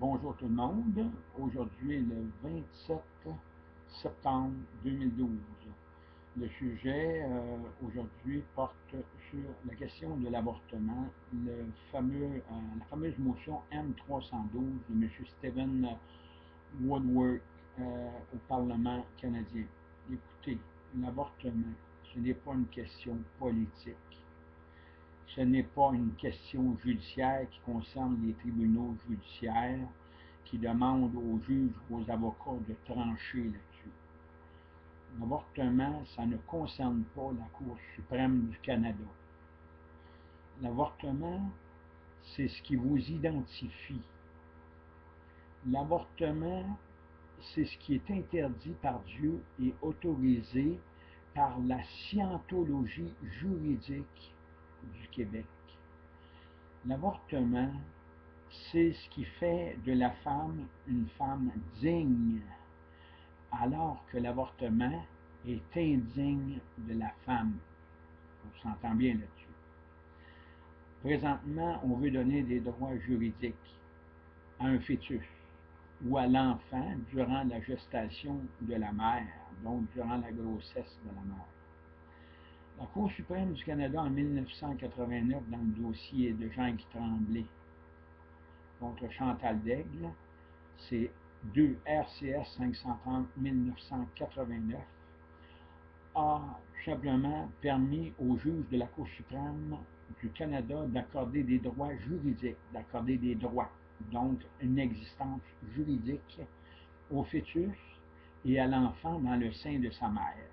Bonjour tout le monde. Aujourd'hui est le 27 septembre 2012. Le sujet aujourd'hui porte sur la question de l'avortement, la fameuse motion M312 de M. Stephen Woodward au Parlement canadien. Écoutez, l'avortement, ce n'est pas une question politique. Ce n'est pas une question judiciaire qui concerne les tribunaux judiciaires qui demandent aux juges ou aux avocats de trancher là-dessus. L'avortement, ça ne concerne pas la Cour suprême du Canada. L'avortement, c'est ce qui vous identifie. L'avortement, c'est ce qui est interdit par Dieu et autorisé par la scientologie juridique du Québec. L'avortement, c'est ce qui fait de la femme une femme digne, alors que l'avortement est indigne de la femme. On s'entend bien là-dessus. Présentement, on veut donner des droits juridiques à un fœtus ou à l'enfant durant la gestation de la mère, donc durant la grossesse de la mère. La Cour suprême du Canada, en 1989, dans le dossier de Jean-Guy Tremblay contre Chantal Daigle, c'est 2 RCS 530-1989, a tout simplement permis aux juges de la Cour suprême du Canada d'accorder des droits juridiques, d'accorder des droits, donc une existence juridique au fœtus et à l'enfant dans le sein de sa mère.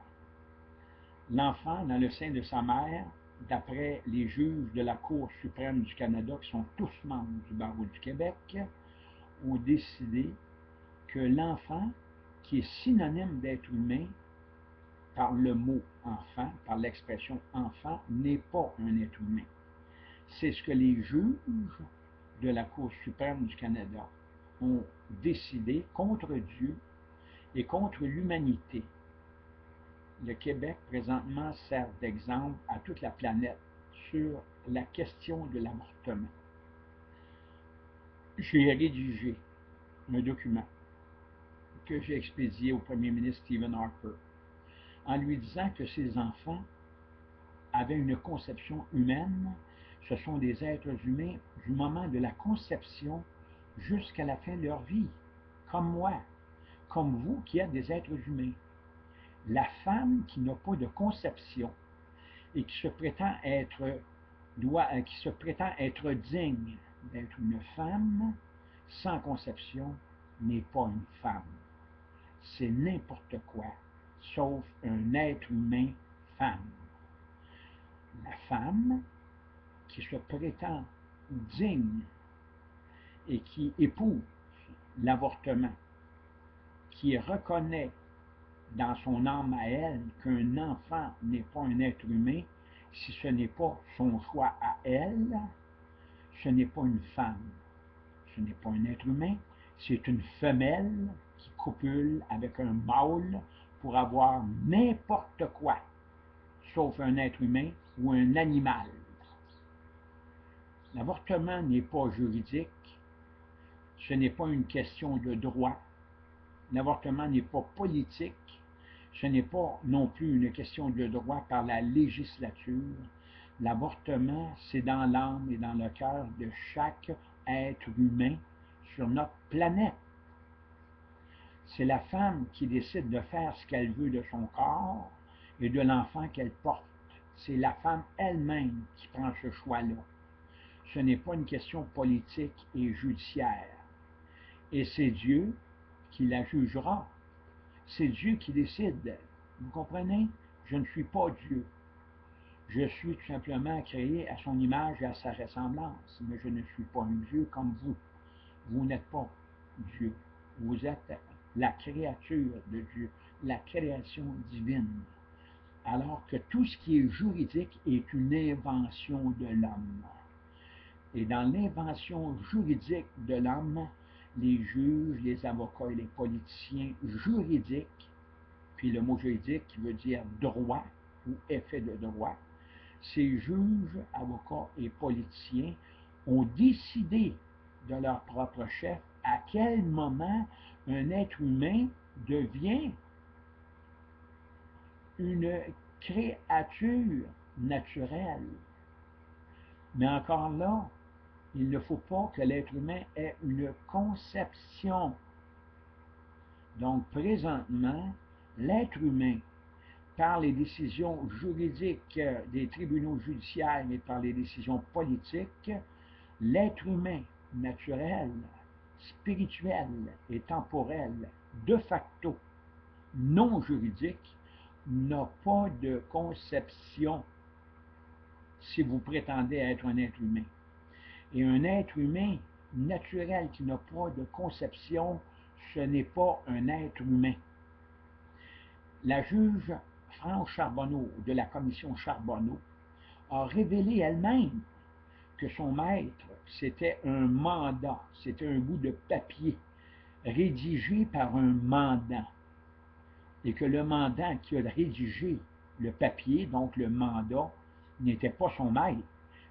L'enfant dans le sein de sa mère, d'après les juges de la Cour suprême du Canada, qui sont tous membres du barreau du Québec, ont décidé que l'enfant, qui est synonyme d'être humain, par le mot enfant, par l'expression enfant, n'est pas un être humain. C'est ce que les juges de la Cour suprême du Canada ont décidé contre Dieu et contre l'humanité. Le Québec, présentement, sert d'exemple à toute la planète sur la question de l'avortement. J'ai rédigé un document que j'ai expédié au premier ministre Stephen Harper en lui disant que ces enfants avaient une conception humaine. Ce sont des êtres humains du moment de la conception jusqu'à la fin de leur vie, comme moi, comme vous qui êtes des êtres humains. La femme qui n'a pas de conception et qui se prétend être digne d'être une femme sans conception n'est pas une femme. C'est n'importe quoi, sauf un être humain femme. La femme qui se prétend digne et qui épouse l'avortement, qui reconnaît dans son âme à elle qu'un enfant n'est pas un être humain, si ce n'est pas son choix à elle, ce n'est pas une femme, ce n'est pas un être humain, c'est une femelle qui copule avec un mâle pour avoir n'importe quoi, sauf un être humain ou un animal. L'avortement n'est pas juridique, ce n'est pas une question de droit, l'avortement n'est pas politique, ce n'est pas non plus une question de droit par la législature. L'avortement, c'est dans l'âme et dans le cœur de chaque être humain sur notre planète. C'est la femme qui décide de faire ce qu'elle veut de son corps et de l'enfant qu'elle porte. C'est la femme elle-même qui prend ce choix-là. Ce n'est pas une question politique et judiciaire. Et c'est Dieu qui la jugera. C'est Dieu qui décide. Vous comprenez? Je ne suis pas Dieu. Je suis tout simplement créé à son image et à sa ressemblance, mais je ne suis pas un Dieu comme vous. Vous n'êtes pas Dieu. Vous êtes la créature de Dieu, la création divine. Alors que tout ce qui est juridique est une invention de l'homme. Et dans l'invention juridique de l'homme, les juges, les avocats et les politiciens juridiques, puis le mot juridique qui veut dire droit ou effet de droit, ces juges, avocats et politiciens ont décidé de leur propre chef à quel moment un être humain devient une créature naturelle. Mais encore là, il ne faut pas que l'être humain ait une conception. Donc, présentement, l'être humain, par les décisions juridiques des tribunaux judiciaires et par les décisions politiques, l'être humain naturel, spirituel et temporel, de facto, non juridique, n'a pas de conception si vous prétendez être un être humain. Et un être humain naturel qui n'a pas de conception, ce n'est pas un être humain. La juge France Charbonneau de la commission Charbonneau a révélé elle-même que son maître, c'était un mandat, c'était un bout de papier rédigé par un mandant. Et que le mandant qui a rédigé le papier, donc le mandat, n'était pas son maître.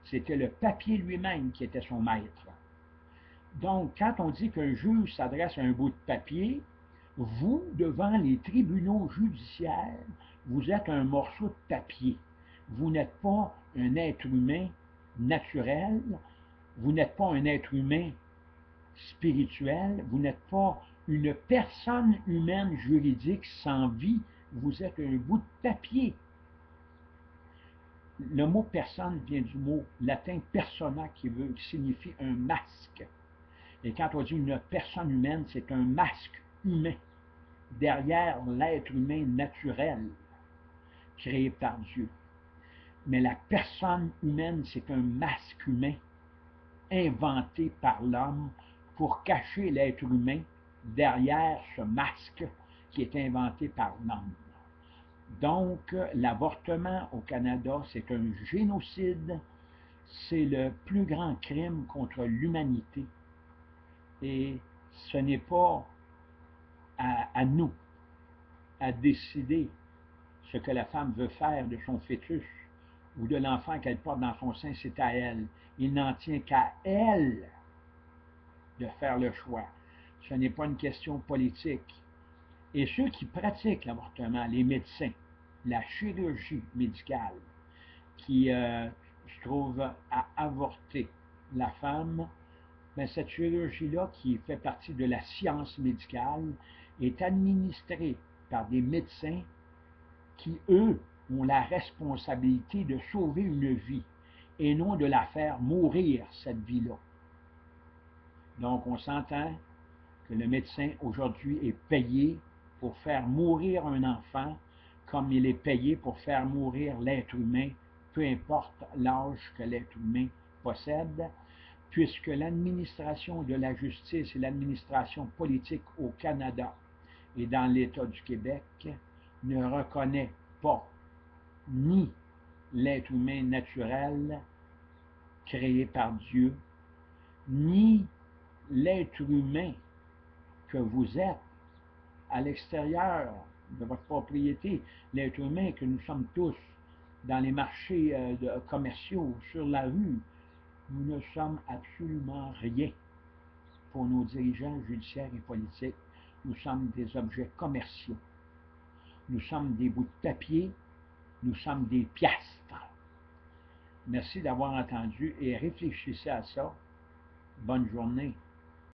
C'était le papier lui-même qui était son maître. Donc, quand on dit qu'un juge s'adresse à un bout de papier, vous, devant les tribunaux judiciaires, vous êtes un morceau de papier. Vous n'êtes pas un être humain naturel, vous n'êtes pas un être humain spirituel, vous n'êtes pas une personne humaine juridique sans vie, vous êtes un bout de papier. Le mot personne vient du mot latin persona qui signifie un masque. Et quand on dit une personne humaine, c'est un masque humain derrière l'être humain naturel créé par Dieu. Mais la personne humaine, c'est un masque humain inventé par l'homme pour cacher l'être humain derrière ce masque qui est inventé par l'homme. Donc, l'avortement au Canada, c'est un génocide, c'est le plus grand crime contre l'humanité. Et ce n'est pas à nous à décider ce que la femme veut faire de son fœtus ou de l'enfant qu'elle porte dans son sein, c'est à elle. Il n'en tient qu'à elle de faire le choix. Ce n'est pas une question politique. Et ceux qui pratiquent l'avortement, les médecins, la chirurgie médicale, qui se trouve à avorter la femme, mais cette chirurgie-là, qui fait partie de la science médicale, est administrée par des médecins qui, eux, ont la responsabilité de sauver une vie et non de la faire mourir, cette vie-là. Donc, on s'entend que le médecin, aujourd'hui, est payé pour faire mourir un enfant comme il est payé pour faire mourir l'être humain, peu importe l'âge que l'être humain possède, puisque l'administration de la justice et l'administration politique au Canada et dans l'État du Québec ne reconnaît pas ni l'être humain naturel créé par Dieu, ni l'être humain que vous êtes à l'extérieur de votre propriété, l'être humain que nous sommes tous dans les marchés commerciaux, sur la rue. Nous ne sommes absolument rien pour nos dirigeants judiciaires et politiques. Nous sommes des objets commerciaux. Nous sommes des bouts de papier. Nous sommes des piastres. Merci d'avoir entendu et réfléchissez à ça. Bonne journée.